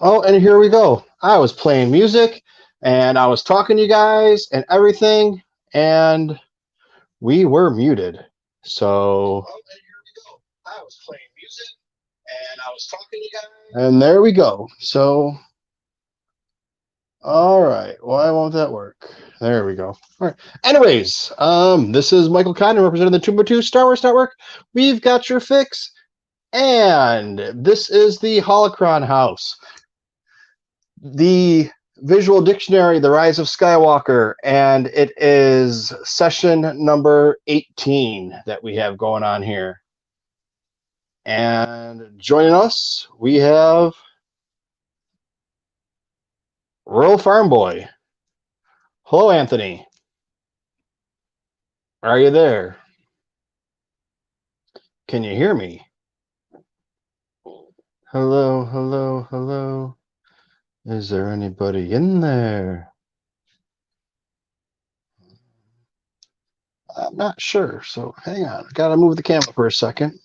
Oh, and here we go. I was playing music and I was talking to you guys and everything, and we were muted. So, and there we go. So, all right. Why won't that work? There we go. All right. Anyways, this is Michael Condon representing the TooMedToo Star Wars Network. We've got your fix, and this is the Holocron House. The Visual Dictionary, The Rise of Skywalker, and it is session number 18 that we have going on here. And joining us, we have Rural Farm Boy. Hello, Anthony. Are you there? Can you hear me? Hello, hello, hello. Is there anybody in there? I'm not sure, so hang on. I gotta move the camera for a second.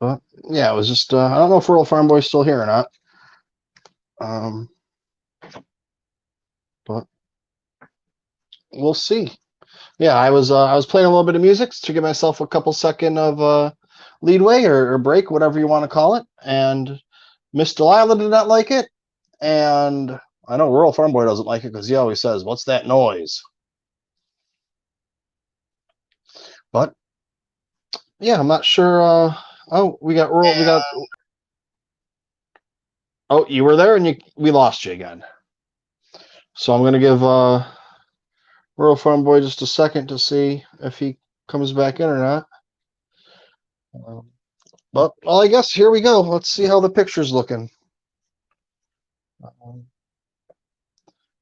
But yeah, it was just I don't know if Rural Farm Boy's still here or not. But we'll see. Yeah, I was playing a little bit of music to give myself a couple second of leadway or break, whatever you want to call it. And Miss Delilah did not like it, and I know Rural Farm Boy doesn't like it because he always says, "What's that noise?" But yeah, I'm not sure. Oh, we got Rural. We got. Oh, you were there, and we lost you again. So I'm gonna give Rural Farm Boy just a second to see if he comes back in or not. But well, I guess here we go. Let's see how the picture's looking.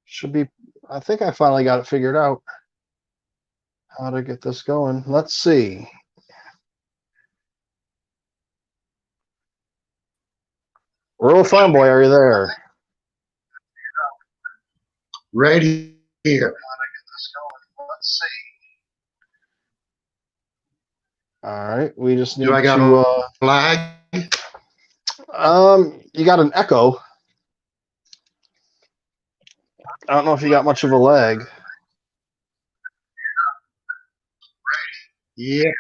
Should be. I think I finally got it figured out how to get this going. Let's see. Rural Farm Boy, are you there? Right here. Let's see. All right, we just need Do I got to. a lag? You got an echo. I don't know if you got much of a lag. Yeah.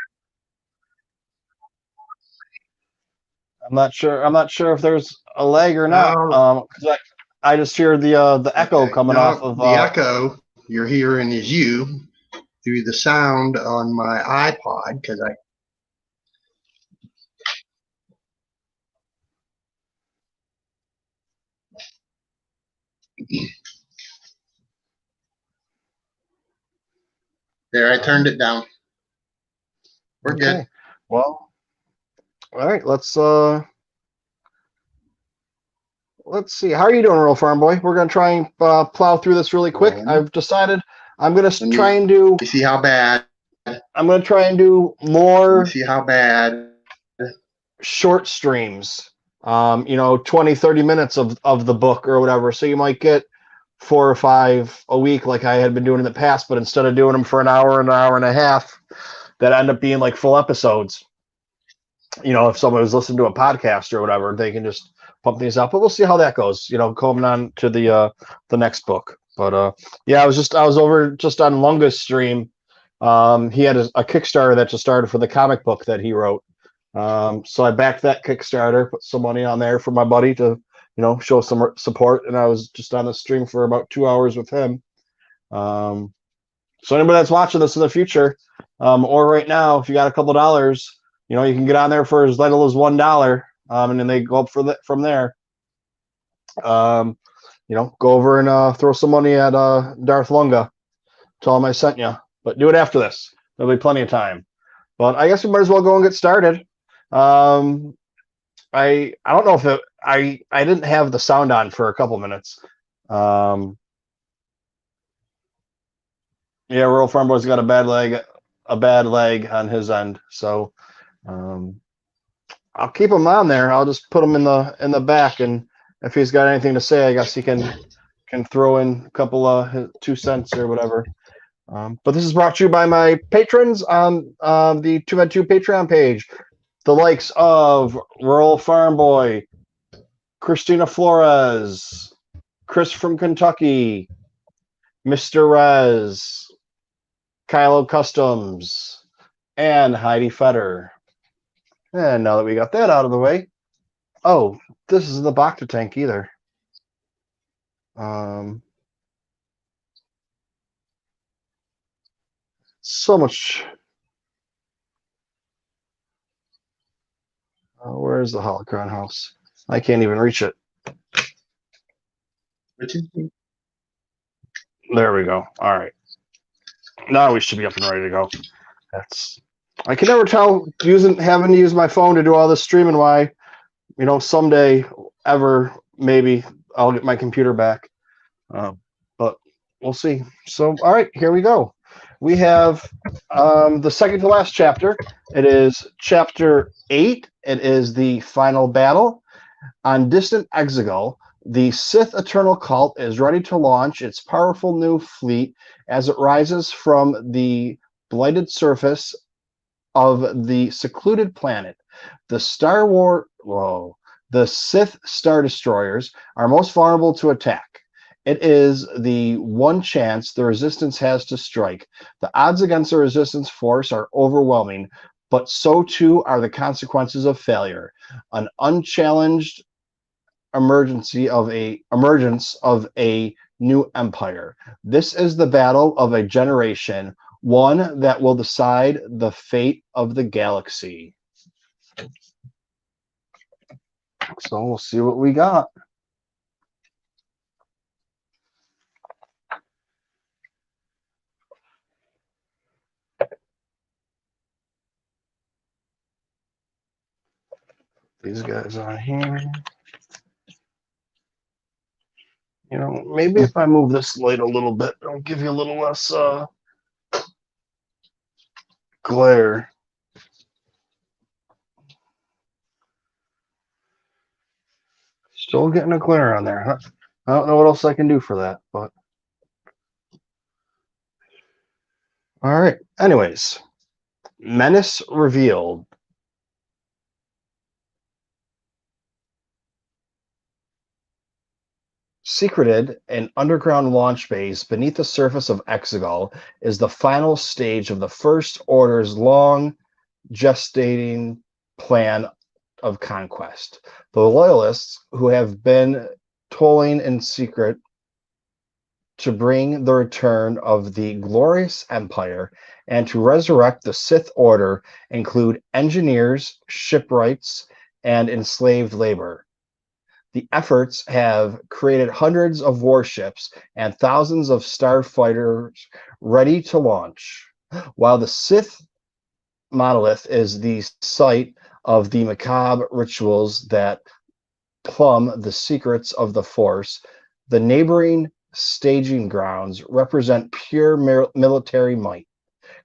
I'm not sure. I'm not sure if there's a lag or not. Because I just hear the echo Okay. coming No, off of the echo you're hearing is you through the sound on my iPod because I. There, I turned it down. We're okay. good. Well, all right. Let's see. How are you doing, Rural Farm Boy? We're gonna try and plow through this really quick. I've decided I'm gonna try and do. You see how bad? I'm gonna try and do more. You see how bad? Short streams. 20, 30 minutes of the book or whatever. So you might get 4 or 5 a week like I had been doing in the past, but instead of doing them for an hour and a half, that end up being like full episodes. If someone was listening to a podcast or whatever, they can just pump these out. But we'll see how that goes. Coming on to the next book. But yeah, I was over just on Lunga's stream. He had a Kickstarter that just started for the comic book that he wrote. So I backed that Kickstarter, put some money on there for my buddy to, show some support. And I was just on the stream for about 2 hours with him. So anybody that's watching this in the future, or right now, if you got a couple dollars, you can get on there for as little as $1, and then they go up from there. Go over and throw some money at Darth Lunga. Tell him I sent you, but do it after this. There'll be plenty of time. But I guess we might as well go and get started. I don't know if I didn't have the sound on for a couple minutes. Yeah, Rural Farm Boy's got a bad leg on his end, so I'll keep him on there. I'll just put him in the back, and if he's got anything to say, I guess he can throw in a couple of 2 cents or whatever. But this is brought to you by my patrons on the TooMedToo Patreon page. The likes of Rural Farm Boy, Christina Flores, Chris from Kentucky, Mr. Rez, Kylo Customs, and Heidi Fetter. And now that we got that out of the way, oh, this isn't the Bacta tank either. So much. Where's the Holocron house? I can't even reach it. There we go. All right. Now we should be up and ready to go. I can never tell having to use my phone to do all this streaming why, someday ever maybe I'll get my computer back. But we'll see. So all right, here we go. We have the second to last chapter. It is chapter 8. It is the final battle. On distant Exegol, the Sith Eternal Cult is ready to launch its powerful new fleet as it rises from the blighted surface of the secluded planet. The Sith Star Destroyers are most vulnerable to attack. It is the one chance the Resistance has to strike. The odds against the Resistance force are overwhelming, but so too are the consequences of failure. An unchallenged emergence of a new empire. This is the battle of a generation, one that will decide the fate of the galaxy. So we'll see what we got. These guys on here. Maybe if I move this light a little bit, it'll give you a little less glare. Still getting a glare on there, huh? I don't know what else I can do for that, but all right. Anyways, menace revealed. Secreted in underground launch bays beneath the surface of Exegol is the final stage of the First Order's long gestating plan of conquest. The Loyalists, who have been toiling in secret to bring the return of the glorious Empire and to resurrect the Sith Order, include engineers, shipwrights, and enslaved labor. The efforts have created hundreds of warships and thousands of starfighters ready to launch. While the Sith monolith is the site of the macabre rituals that plumb the secrets of the Force, the neighboring staging grounds represent pure military might,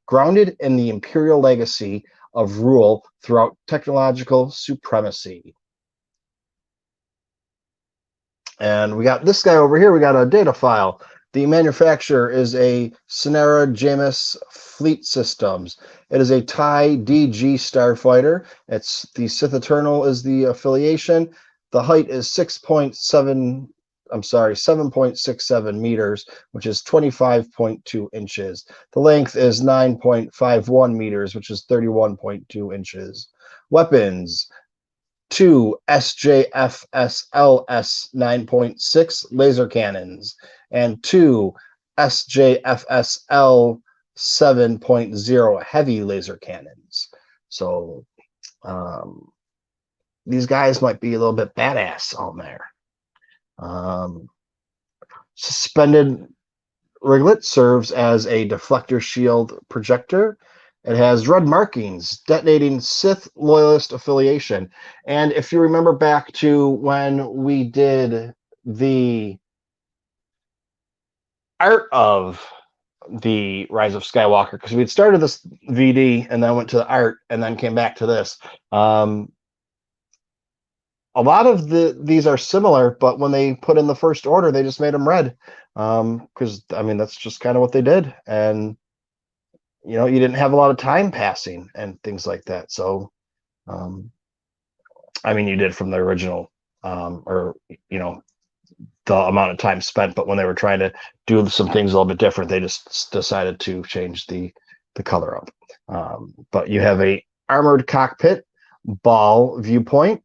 grounded in the imperial legacy of rule throughout technological supremacy. And we got this guy over here. We got a data file. The manufacturer is a Sonera Jamis Fleet Systems. It is a TIE DG starfighter. It's the Sith Eternal is the affiliation. The height is 7.67 meters, which is 25.2 inches. The length is 9.51 meters, which is 31.2 inches. Weapons: 2 SJFSLS 9.6 laser cannons and 2 SJFSL 7.0 heavy laser cannons. So these guys might be a little bit badass on there. Suspended riglet serves as a deflector shield projector. It has red markings detonating Sith Loyalist affiliation. And if you remember back to when we did the art of the Rise of Skywalker, because we'd started this VD and then went to the art and then came back to this. a lot of these are similar, but when they put in the first order, they just made them red. Because I mean that's just kind of what they did, and you didn't have a lot of time passing and things like that. So, um, I mean, you did from the original, or the amount of time spent. But when they were trying to do some things a little bit different, they just decided to change the color up. But you have a armored cockpit ball viewpoint,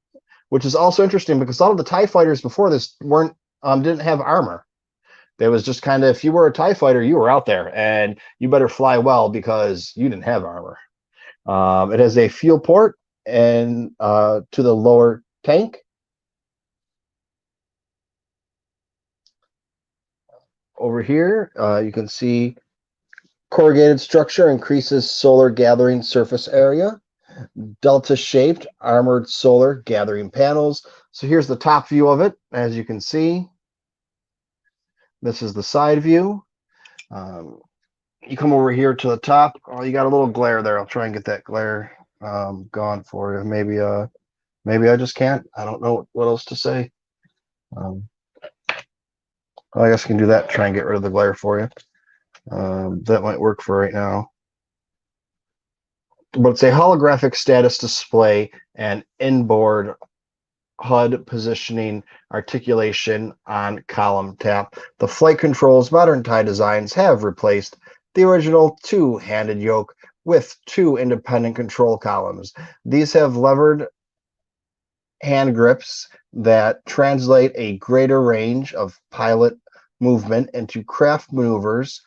which is also interesting because a lot of the TIE fighters before this weren't didn't have armor. There was just kind of, if you were a TIE fighter, you were out there and you better fly well because you didn't have armor. It has a fuel port and to the lower tank. Over here, you can see corrugated structure increases solar gathering surface area. Delta-shaped armored solar gathering panels. So here's the top view of it. As you can see, this is the side view. You come over here to the top. Oh, you got a little glare there. I'll try and get that glare gone for you. Maybe I just can't. I don't know what else to say. Well, I guess I can do that. Try and get rid of the glare for you. That might work for right now. But it's a holographic status display and inboard HUD positioning articulation on column tap. The flight controls modern TIE designs have replaced the original two-handed yoke with two independent control columns. These have levered hand grips that translate a greater range of pilot movement into craft maneuvers.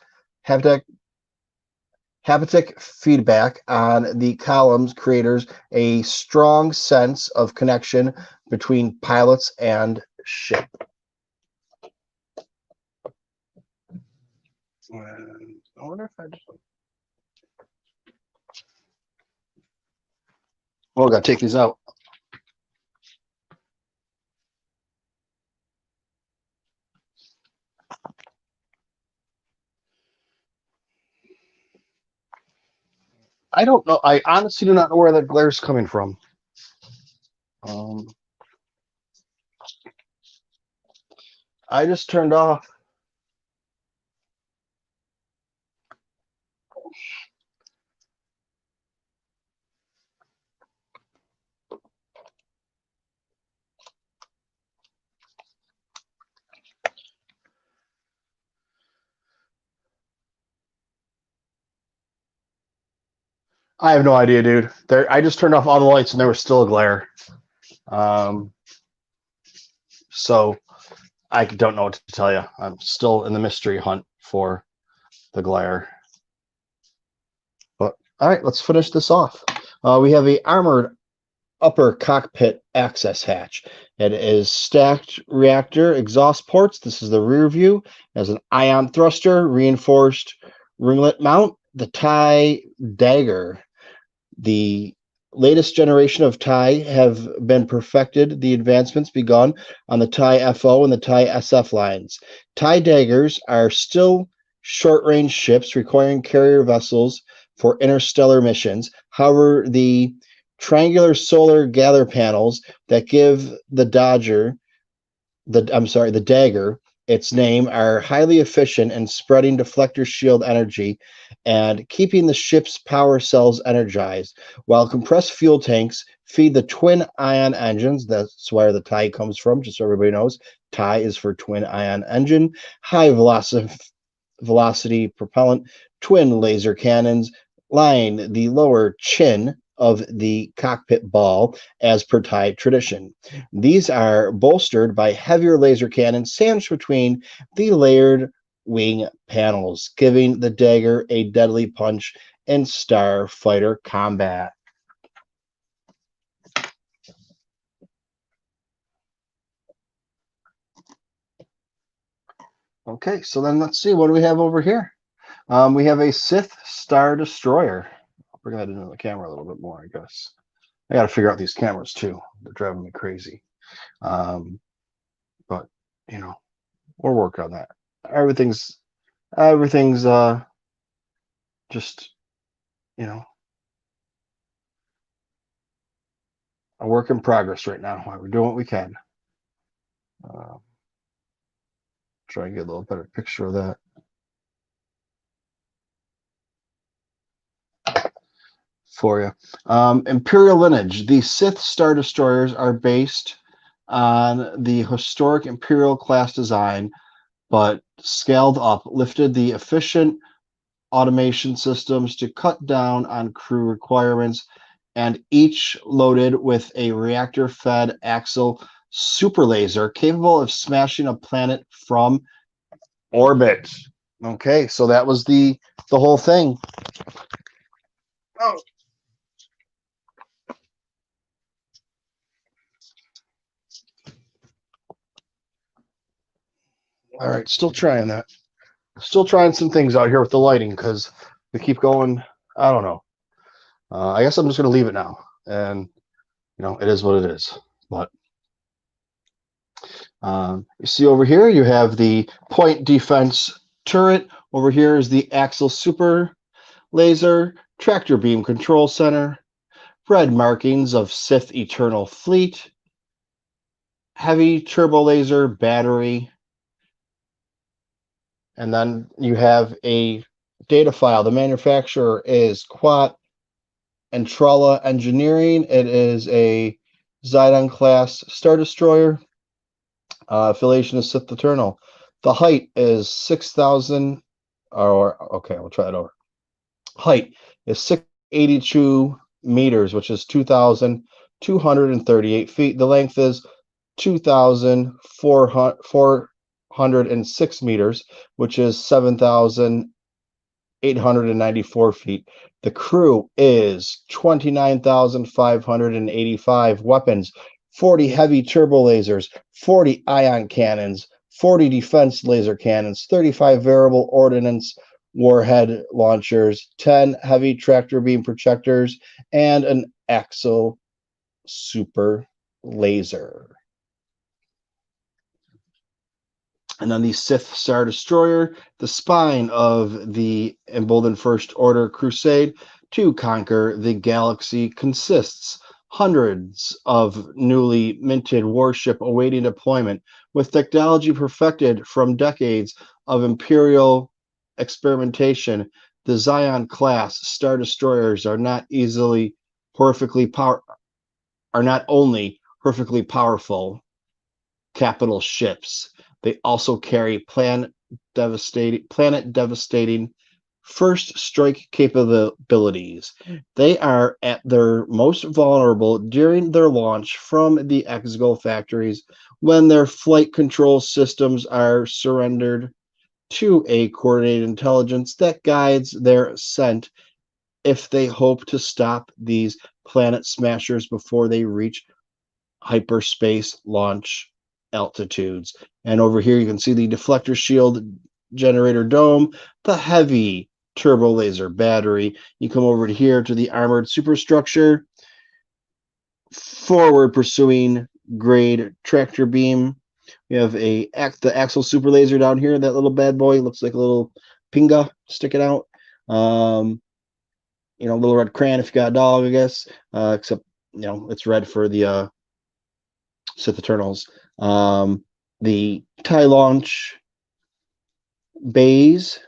Haptic feedback on the columns creates a strong sense of connection between pilots and ship. I wonder if I just... Oh, I gotta take these out. I don't know. I honestly do not know where that glare is coming from. I just turned off. I have no idea, dude. I just turned off all the lights and there was still a glare. So I don't know what to tell you. I'm still in the mystery hunt for the glare. But all right, let's finish this off. We have a armored upper cockpit access hatch. It is stacked reactor exhaust ports. This is the rear view. It has an ion thruster, reinforced ringlet mount, the TIE dagger. The latest generation of TIE have been perfected. The advancements begun on the TIE FO and the TIE SF lines. TIE daggers are still short-range ships requiring carrier vessels for interstellar missions. However, the triangular solar gather panels that give the dagger its name are highly efficient in spreading deflector shield energy and keeping the ship's power cells energized, while compressed fuel tanks feed the twin ion engines. That's where the TIE comes from, just so everybody knows. TIE is for twin ion engine, high velocity propellant, twin laser cannons line the lower chin of the cockpit ball as per TIE tradition. These are bolstered by heavier laser cannons sandwiched between the layered wing panels, giving the dagger a deadly punch in starfighter combat. Okay, so then let's see, what do we have over here? We have a Sith Star Destroyer. I'll bring that into the camera a little bit more, I guess. I got to figure out these cameras too. They're driving me crazy. But we'll work on that. Everything's just a work in progress right now. We're doing what we can. Try and get a little better picture of that for you. Imperial lineage. The Sith Star Destroyers are based on the historic Imperial class design, but scaled up, lifted the efficient automation systems to cut down on crew requirements, and each loaded with a reactor-fed axial super laser capable of smashing a planet from orbit. Okay, so that was the whole thing. Oh. All right, still trying that. Still trying some things out here with the lighting because we keep going. I don't know. I guess I'm just going to leave it now, and it is what it is. But you see over here, you have the point defense turret. Over here is the axial super laser, tractor beam control center, red markings of Sith Eternal Fleet, heavy turbo laser battery, and then you have a data file. The manufacturer is Quat and Trala Engineering. It is a Zidon class Star Destroyer. Affiliation is Sith Eternal. The height is 6,000, okay, we'll try it over. Height is 682 meters, which is 2,238 feet. The length is 2,406 meters, which is 7,894 feet. The crew is 29,585. Weapons: 40 heavy turbo lasers, 40 ion cannons, 40 defense laser cannons, 35 variable ordnance warhead launchers, 10 heavy tractor beam projectors, and an axial super laser. And then the Sith Star Destroyer, the spine of the emboldened First Order crusade to conquer the galaxy, consists hundreds of newly minted warship awaiting deployment with technology perfected from decades of Imperial experimentation. The Zion class Star Destroyers are not only horrifically powerful capital ships, they also carry planet devastating first strike capabilities. They are at their most vulnerable during their launch from the Exegol factories, when their flight control systems are surrendered to a coordinated intelligence that guides their ascent, if they hope to stop these planet smashers before they reach hyperspace launch altitudes. And over here you can see the deflector shield generator dome, the heavy turbo laser battery. You come over to here to the armored superstructure, forward pursuing grade tractor beam. We have the axial super laser down here. That little bad boy looks like a little pinga sticking out. Little red crayon if you got a dog, I guess. Except it's red for the Sith Eternals. The TIE launch bays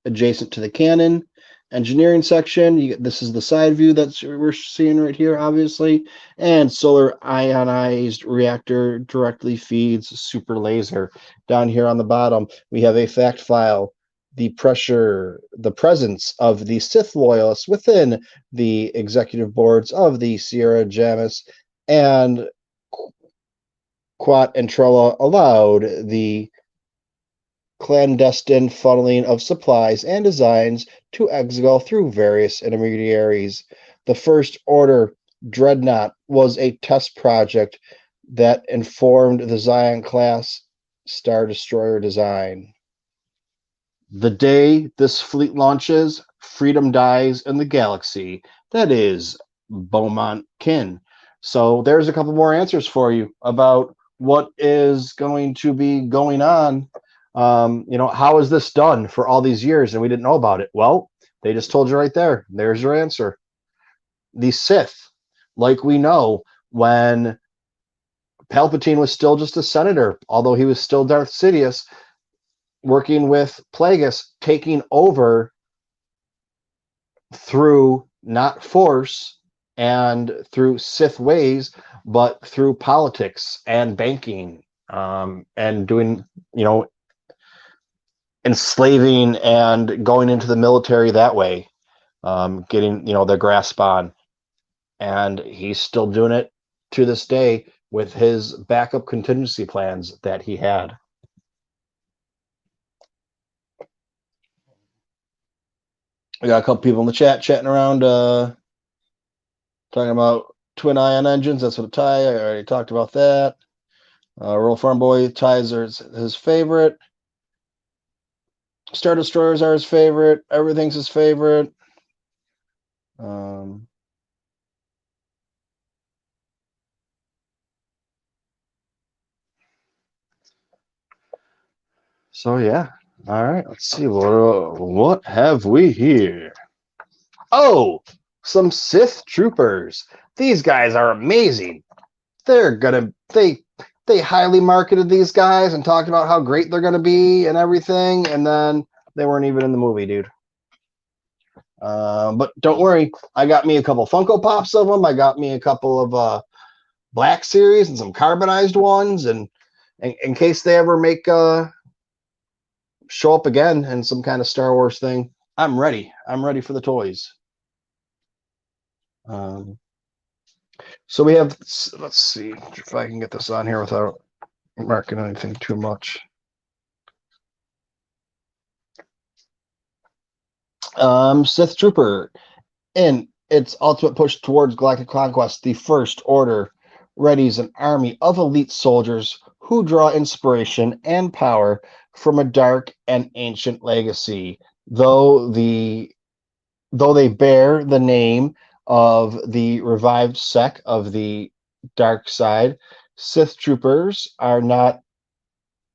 adjacent to the cannon. Engineering section, this is the side view that we're seeing right here, obviously. And solar ionized reactor directly feeds super laser. Down here on the bottom, we have a fact file. The presence of the Sith loyalists within the executive boards of the Sierra Jamis and Quat and Trella allowed the clandestine funneling of supplies and designs to Exegol through various intermediaries. The First Order Dreadnought was a test project that informed the Zion class Star Destroyer design. The day this fleet launches, freedom dies in the galaxy. That is Beaumont Kin. So there's a couple more answers for you about what is going to be going on. How is this done for all these years and we didn't know about it? Well, they just told you right there. There's your answer. The Sith, like we know, when Palpatine was still just a senator, although he was still Darth Sidious, working with Plagueis, taking over through not force and through Sith ways, but through politics and banking, and doing, enslaving and going into the military that way, getting, their grasp on. And he's still doing it to this day with his backup contingency plans that he had. We got a couple people in the chat chatting around, talking about twin ion engines. That's what a tie. I already talked about that. Roll Farm Boy ties are his favorite. Star Destroyers are his favorite. Everything's his favorite. So yeah. All right. Let's see what have we here. Oh, some Sith troopers. These guys are amazing. They highly marketed these guys and talked about how great they're gonna be and everything, and then they weren't even in the movie, dude. But don't worry, I got me a couple Funko Pops of them. I got me a couple of Black Series and some carbonized ones, and in case they ever make show up again in some kind of Star Wars thing, I'm ready. I'm ready for the toys. So we have, let's see if I can get this on here without marking anything too much. Sith Trooper. In its ultimate push towards galactic conquest, the First Order readies an army of elite soldiers who draw inspiration and power from a dark and ancient legacy. Though they bear the name of the revived sect of the dark side, Sith troopers are not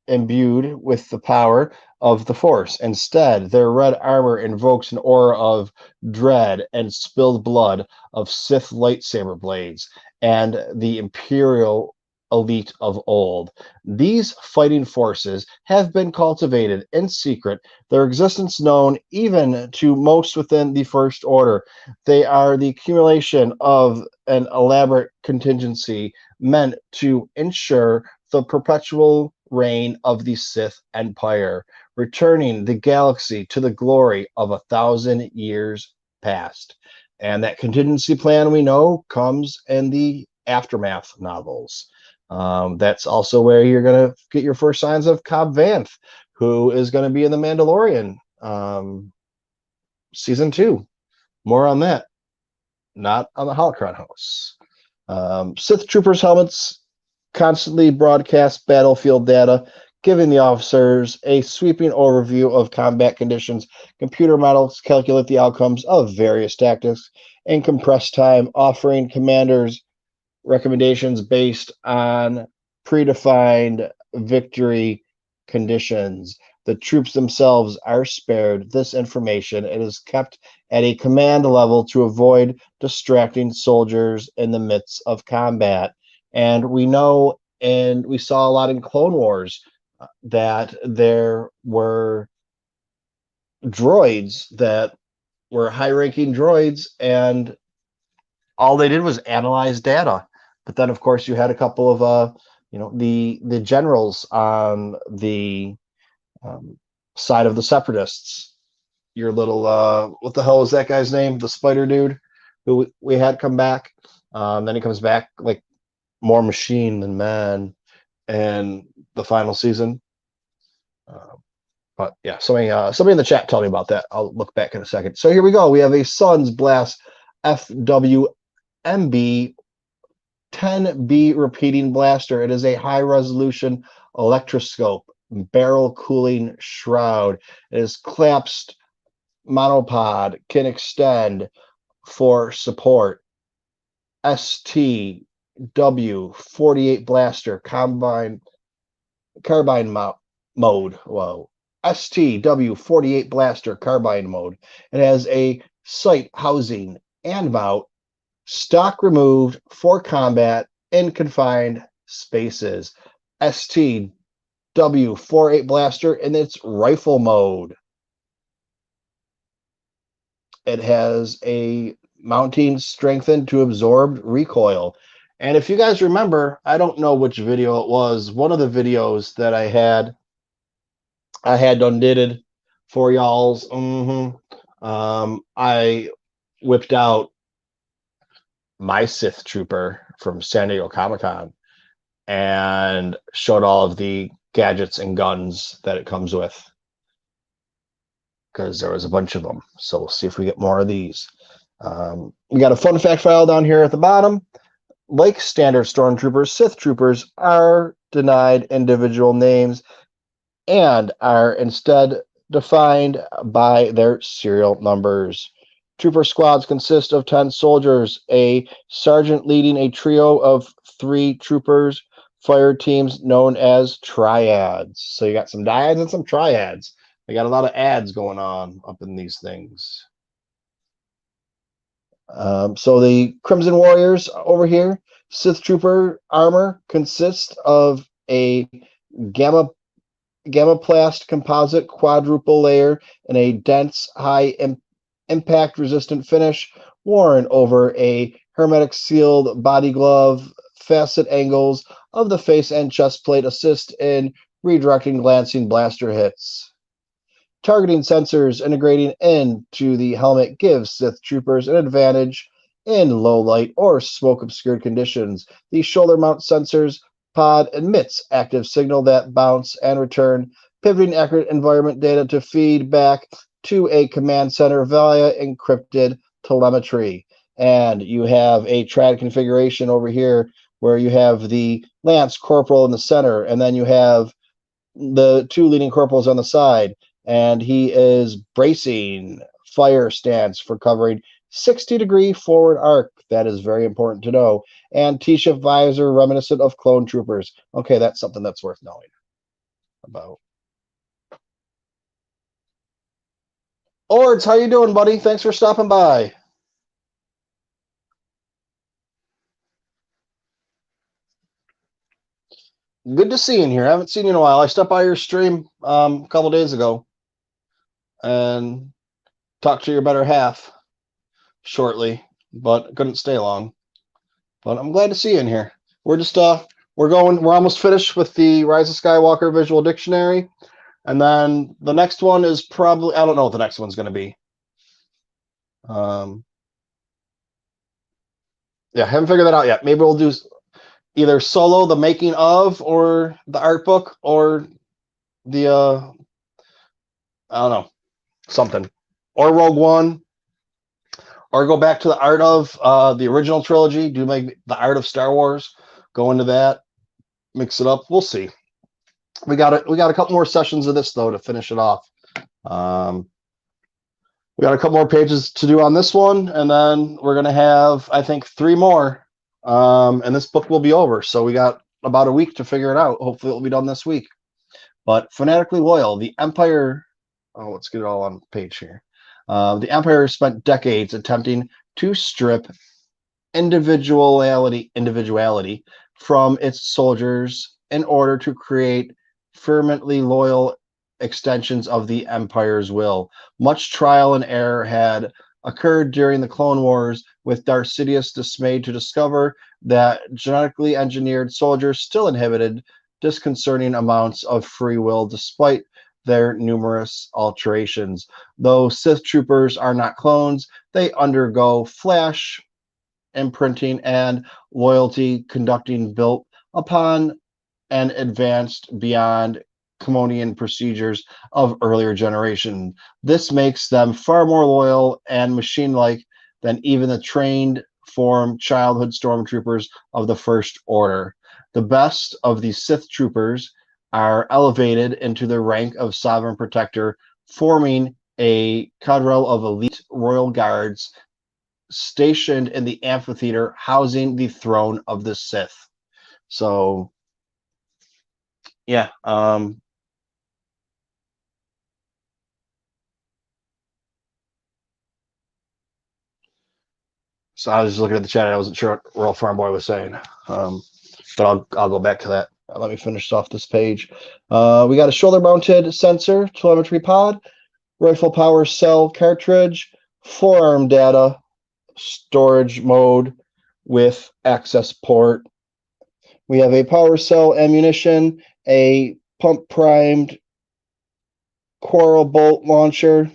imbued with the power of the Force. Instead, their red armor invokes an aura of dread and spilled blood of Sith lightsaber blades and the Imperial elite of old. These fighting forces have been cultivated in secret, their existence known even to most within the First Order. They are the accumulation of an elaborate contingency meant to ensure the perpetual reign of the Sith Empire, returning the galaxy to the glory of 1,000 years past. And that contingency plan, we know, comes in the Aftermath novels. That's also where you're going to get your first signs of Cobb Vanth, who is going to be in The Mandalorian season 2. More on that, not on the Holocron house. Sith Troopers helmets constantly broadcast battlefield data, giving the officers a sweeping overview of combat conditions. Computer models calculate the outcomes of various tactics in compressed time, offering commanders recommendations based on predefined victory conditions. The troops themselves are spared this information. It is kept at a command level to avoid distracting soldiers in the midst of combat. And we know, and we saw a lot in Clone Wars, that there were droids that were high-ranking droids, and all they did was analyze data. But then, of course, you had a couple of, the generals on the side of the Separatists. Your little, what the hell is that guy's name? The spider dude who we had come back. Then he comes back like more machine than man in the final season. But yeah, somebody in the chat told me about that. I'll look back in a second. So here we go. We have a Suns Blast FWMB 10B repeating blaster. It is a high resolution electroscope barrel cooling shroud. It is collapsed monopod, can extend for support. STW-48 blaster carbine mode. Whoa. STW-48 blaster carbine mode. It has a sight housing and mount stock removed for combat in confined spaces. STW-48 blaster in its rifle mode. It has a mounting strengthened to absorb recoil. And if you guys remember, I don't know which video it was, one of the videos that I had done did for y'all's. I whipped out my Sith Trooper from San Diego Comic-Con and showed all of the gadgets and guns that it comes with, because there was a bunch of them. So we'll see if we get more of these. We got a fun fact file down here at the bottom. Like standard stormtroopers, Sith troopers are denied individual names and are instead defined by their serial numbers. Trooper squads consist of 10 soldiers, a sergeant leading a trio of 3 troopers, fire teams known as triads. So you got some dyads and some triads. They got a lot of ads going on up in these things. So the Crimson Warriors over here, Sith Trooper armor consists of a Gammaplast composite quadruple layer and a dense, high impact resistant finish worn over a hermetic sealed body glove. Facet angles of the face and chest plate assist in redirecting glancing blaster hits. Targeting sensors integrating into the helmet gives Sith troopers an advantage in low light or smoke obscured conditions. The shoulder mount sensors pod emits active signal that bounce and return, pivoting accurate environment data to feed back to a command center via encrypted telemetry. And you have a trad configuration over here where you have the Lance Corporal in the center, and then you have the 2 leading corporals on the side, and he is bracing fire stance for covering 60-degree forward arc. That is very important to know. And T-shift visor reminiscent of clone troopers. Okay, that's something that's worth knowing about. Ords, how you doing, buddy? Thanks for stopping by. Good to see you in here. I haven't seen you in a while. I stopped by your stream a couple days ago and talked to your better half shortly, but couldn't stay long. But I'm glad to see you in here. We're just we're almost finished with the Rise of Skywalker visual dictionary, and then the next one is probably, I don't know what the next one's going to be. Yeah, haven't figured that out yet. Maybe we'll do either solo, the making of, or the art book, or the I don't know, something, or Rogue One, or go back to the art of the original trilogy. Do like the art of Star Wars, go into that, mix it up. We'll see. We got a couple more sessions of this though to finish it off. We got a couple more pages to do on this one, and then we're gonna have, I think, 3 more, and this book will be over. So we got about a week to figure it out. Hopefully, it'll be done this week. But Fanatically Loyal, the Empire. Oh, let's get it all on page here. The Empire spent decades attempting to strip individuality from its soldiers in order to create fervently loyal extensions of the Empire's will. Much trial and error had occurred during the Clone Wars, with Darth Sidious dismayed to discover that genetically engineered soldiers still inhibited disconcerting amounts of free will despite their numerous alterations. Though Sith troopers are not clones, they undergo flash imprinting and loyalty conducting built upon and advanced beyond Commonian procedures of earlier generation. This makes them far more loyal and machine-like than even the trained form childhood stormtroopers of the First Order. The best of these Sith troopers are elevated into the rank of sovereign protector, forming a cadre of elite royal guards stationed in the amphitheater housing the throne of the Sith. So yeah, So I was just looking at the chat. I wasn't sure what Royal Farm Boy was saying. But I'll go back to that. Let me finish off this page. We got a shoulder-mounted sensor, telemetry pod, rifle power cell cartridge, forearm data, storage mode with access port. We have a power cell ammunition, a pump-primed coral bolt launcher,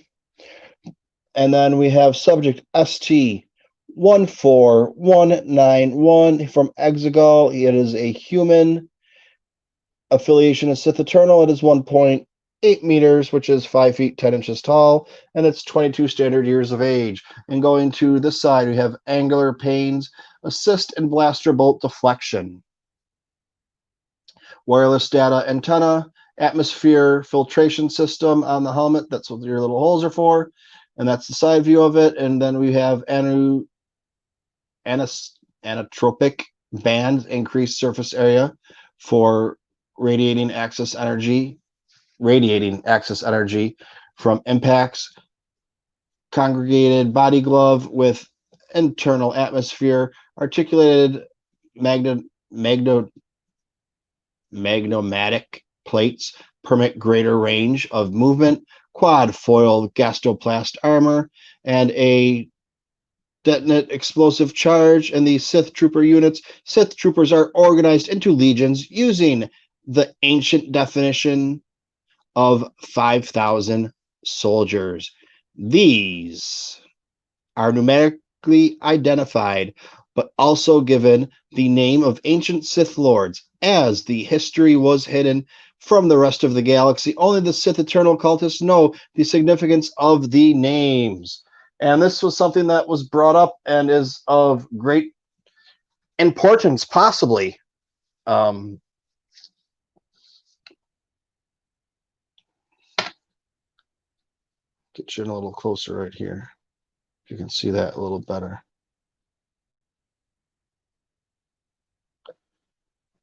and then we have subject ST14191 from Exegol. It is a human. Affiliation is Sith Eternal. It is 1.8 meters, which is 5 feet 10 inches tall, and it's 22 standard years of age. And going to this side, we have angular panes, assist and blaster bolt deflection, wireless data antenna, atmosphere filtration system on the helmet. That's what your little holes are for, and that's the side view of it. And then we have anisotropic bands, increased surface area for radiating access energy from impacts, congregated body glove with internal atmosphere, articulated magnomatic plates permit greater range of movement, quad foil gastoplast armor, and a detonate explosive charge. And the Sith Trooper units. Sith Troopers are organized into legions using the ancient definition of 5,000 soldiers. These are numerically identified, but also given the name of ancient Sith Lords, as the history was hidden from the rest of the galaxy. Only the Sith Eternal cultists know the significance of the names. And this was something that was brought up and is of great importance, possibly. Get you in a little closer right here. You can see that a little better.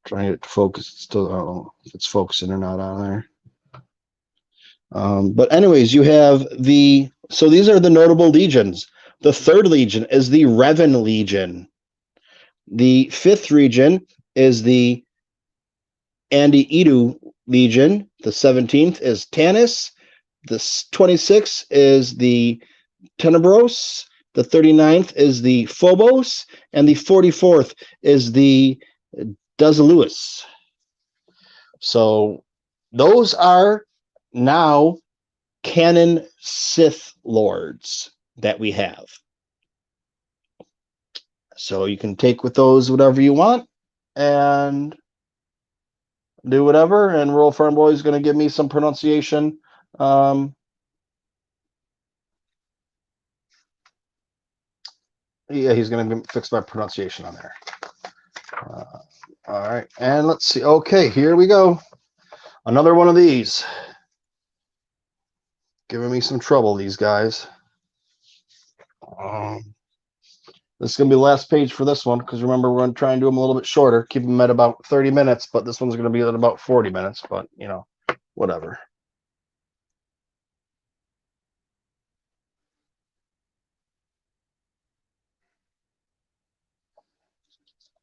Trying to get to focus. It's still, I don't know if it's focusing or not on there. But anyways, you have so these are the notable legions. The third legion is the Revan Legion. The fifth legion is the Andi-Edu Legion. The 17th is Tanis. The 26th is the Tenebros. The 39th is the Phobos. And the 44th is the Desaluis. So those are now canon Sith Lords that we have. So you can take with those whatever you want and do whatever. And Royal Farm Boy is going to give me some pronunciation. Yeah, he's going to fix my pronunciation on there. All right, and let's see. Okay, here we go. Another one of these. Giving me some trouble, these guys. This is going to be the last page for this one, because remember, we're going to try and do them a little bit shorter, keep them at about 30 minutes, but this one's going to be at about 40 minutes, but, you know, whatever.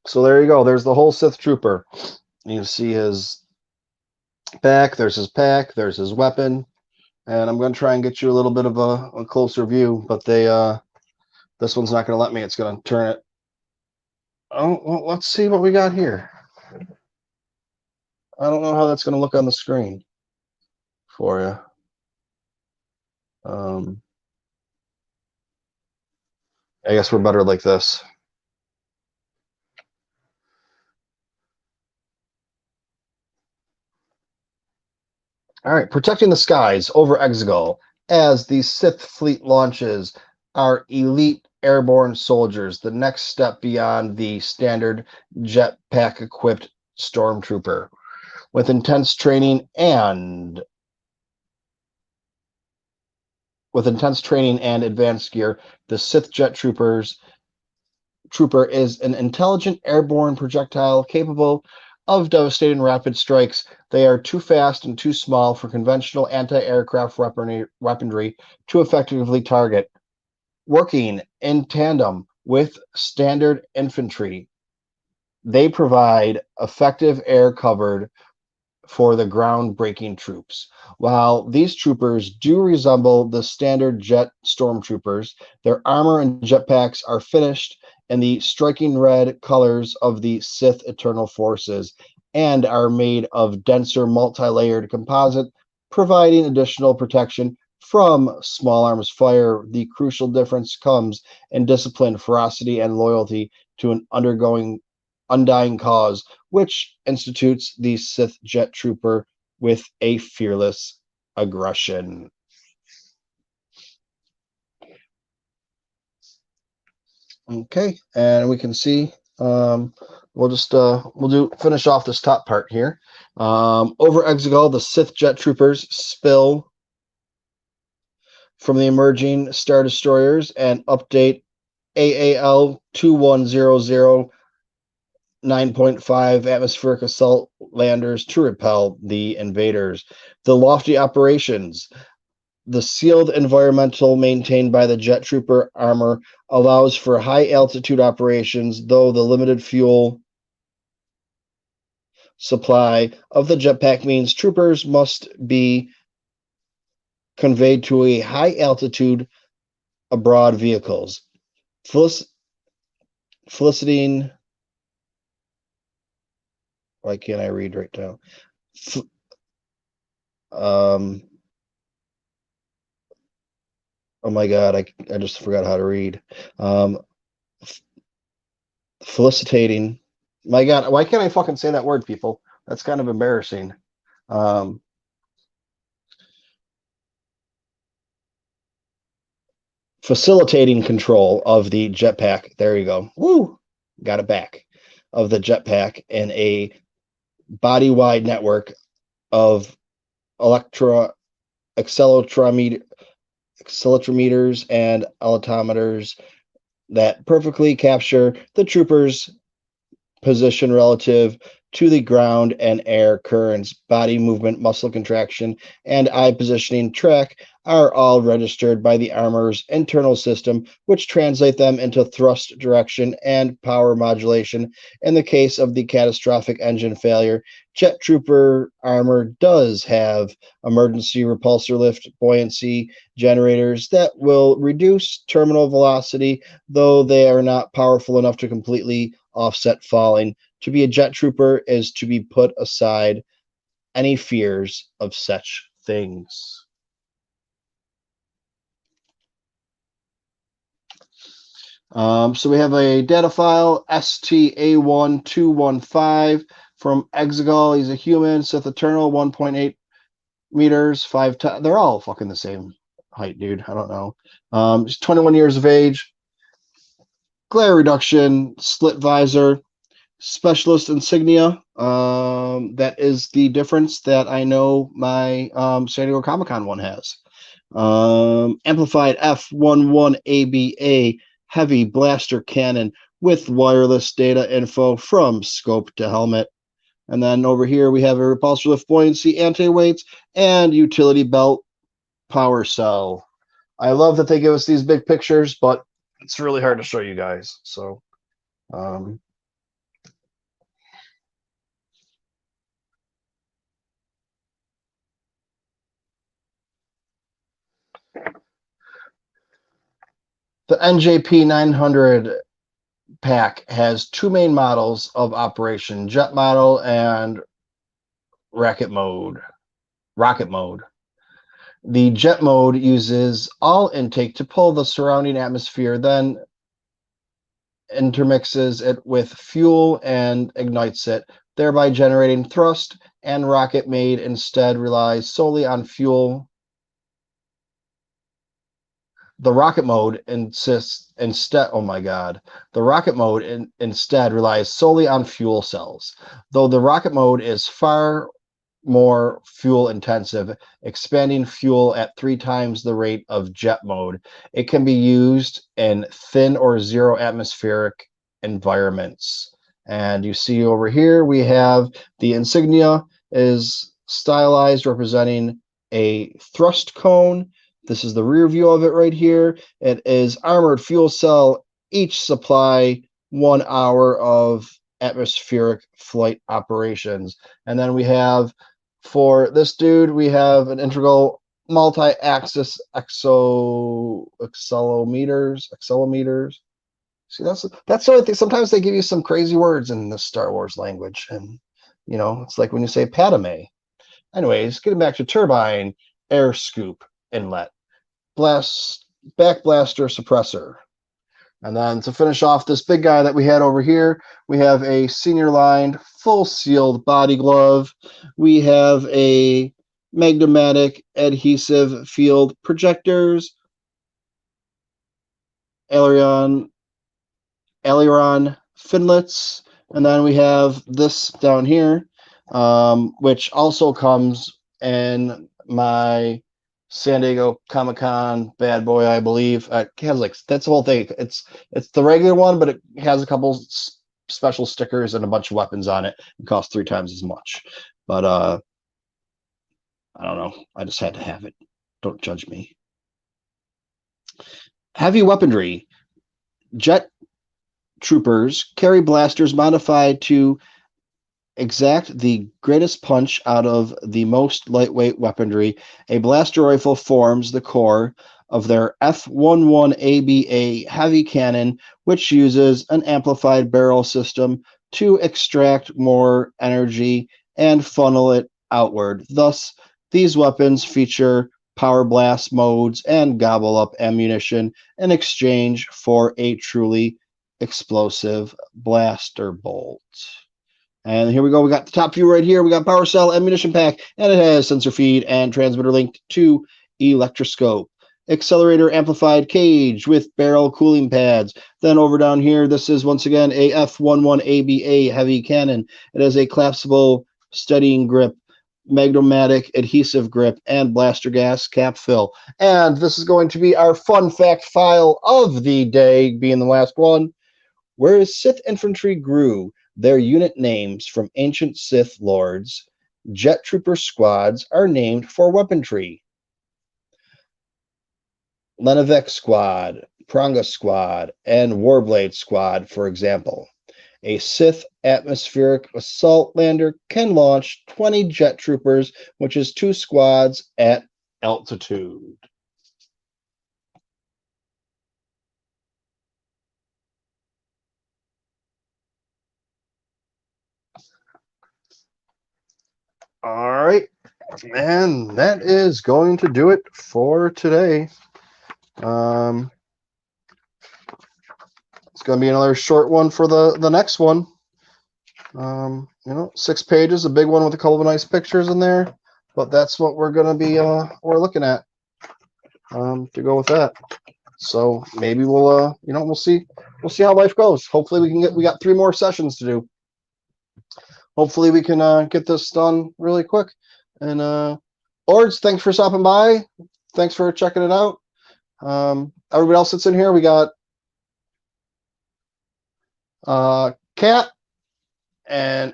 So there you go. There's the whole Sith Trooper. You see his back. There's his pack. There's his weapon. And I'm going to try and get you a little bit of a closer view, but this one's not going to let me. It's going to turn it. Oh, well, let's see what we got here. I don't know how that's going to look on the screen for you. I guess we're better like this. All right, protecting the skies over Exegol as the Sith fleet launches our elite airborne soldiers, the next step beyond the standard jetpack-equipped stormtrooper. With intense training and advanced gear, the Sith Jet Trooper is an intelligent airborne projectile capable of devastating rapid strikes. They are too fast and too small for conventional anti-aircraft weaponry to effectively target. Working in tandem with standard infantry. They provide effective air cover for the ground-breaking troops. While these troopers do resemble the standard jet stormtroopers, their armor and jetpacks are finished in the striking red colors of the Sith Eternal Forces and are made of denser multi-layered composite, providing additional protection from small arms fire. The crucial difference comes in discipline, ferocity, and loyalty to an undying cause, which institutes the Sith Jet Trooper with a fearless aggression. Okay, and we can see we'll finish off this top part here. Over Exegol, the Sith Jet Troopers spill from the emerging Star Destroyers and update AAL 2100 9.5 atmospheric assault landers to repel the invaders. The lofty operations. The sealed environmental maintained by the Jet Trooper armor allows for high altitude operations, though the limited fuel supply of the jetpack means troopers must be conveyed to a high altitude abroad vehicles. Felicitating. Why can't I read right now? Oh my God, I just forgot how to read. Felicitating. My God, why can't I fucking say that word, people? That's kind of embarrassing. Facilitating control of the jetpack. There you go. Woo! Got it back. Of the jetpack in a body-wide network of accelerometers and altimeters that perfectly capture the trooper's position relative to the ground and air currents. Body movement, muscle contraction, and eye positioning track are all registered by the armor's internal system, which translate them into thrust direction and power modulation. In the case of the catastrophic engine failure, Jet Trooper armor does have emergency repulsor lift buoyancy generators that will reduce terminal velocity, though they are not powerful enough to completely offset falling. To be a Jet Trooper is to be put aside any fears of such things. So we have a data file, STA1215 from Exegol. He's a human, Sith Eternal, 1.8 meters, 5 times. They're all fucking the same height, dude. I don't know. He's 21 years of age. Glare reduction, slit visor, specialist insignia. That is the difference that I know my San Diego Comic-Con one has. Amplified F11ABA heavy blaster cannon with wireless data info from scope to helmet. And then over here we have a repulsor lift buoyancy, anti-weights, and utility belt power cell. I love that they give us these big pictures, but it's really hard to show you guys. So the NJP 900 pack has two main models of operation: jet model and rocket mode. The jet mode uses all intake to pull the surrounding atmosphere, then intermixes it with fuel and ignites it, thereby generating thrust, and rocket mode instead relies solely on fuel. The rocket mode instead relies solely on fuel cells, though the rocket mode is far more fuel intensive, expanding fuel at 3 times the rate of jet mode. It can be used in thin or zero atmospheric environments. And you see over here, we have the insignia is stylized, representing a thrust cone. This is the rear view of it right here. It is armored fuel cell each supply 1 hour of atmospheric flight operations. And then we have, for this dude, we have an integral multi-axis accelerometers. See, that's the only thing. Sometimes they give you some crazy words in the Star Wars language, and it's like when you say Padme. Anyways, getting back to turbine, air scoop, inlet, blast, back blaster, suppressor. And then to finish off this big guy that we had over here, we have a senior line, full sealed body glove. We have a magnetic adhesive field projectors, aileron finlets, and then we have this down here, which also comes in my San Diego Comic-Con bad boy, I believe. It has that's the whole thing. It's the regular one, but it has a couple special stickers and a bunch of weapons on it. It costs 3 times as much, but I don't know. I just had to have it. Don't judge me. Heavy weaponry. Jet troopers carry blasters modified to exact the greatest punch out of the most lightweight weaponry. A blaster rifle forms the core of their F-11ABA heavy cannon, which uses an amplified barrel system to extract more energy and funnel it outward. Thus, these weapons feature power blast modes and gobble up ammunition in exchange for a truly explosive blaster bolt. And here we go. We got the top view right here. We got power cell ammunition pack, and it has sensor feed and transmitter linked to electroscope. Accelerator amplified cage with barrel cooling pads. Then over down here, this is once again a F-11ABA heavy cannon. It has a collapsible steadying grip, magnetic adhesive grip, and blaster gas cap fill. And this is going to be our fun fact file of the day, being the last one. Whereas Sith infantry grew their unit names from ancient Sith lords, jet trooper squads are named for weaponry. Lenivec Squad, Pranga Squad, and Warblade Squad, for example. A Sith atmospheric assault lander can launch 20 jet troopers, which is 2 squads at altitude. All right, and that is going to do it for today. It's going to be another short one for the next one. 6 pages, a big one with a couple of nice pictures in there, but that's what we're going to be we're looking at to go with that. So maybe we'll we'll see how life goes. Hopefully we got 3 more sessions to do. Hopefully we can get this done really quick. And Ords, thanks for stopping by. Thanks for checking it out. Everybody else that's in here, we got Kat and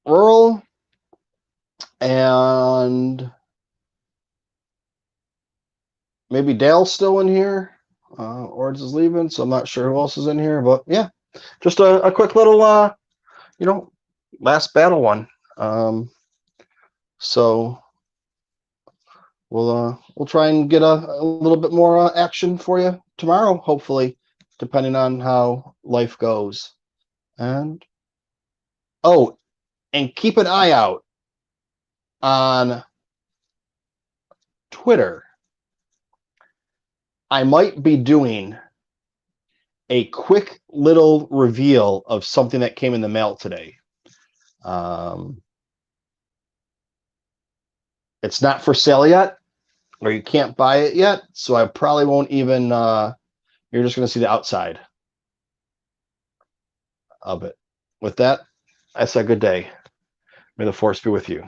Rural and maybe Dale's still in here. Ords is leaving, so I'm not sure who else is in here, but yeah, just a quick little last battle one. So we'll try and get a little bit more action for you tomorrow, hopefully, depending on how life goes. And and keep an eye out on Twitter. I might be doing a quick little reveal of something that came in the mail today. It's not for sale yet, or you can't buy it yet, so I probably won't even, you're just going to see the outside of it. With that, I say good day. May the force be with you.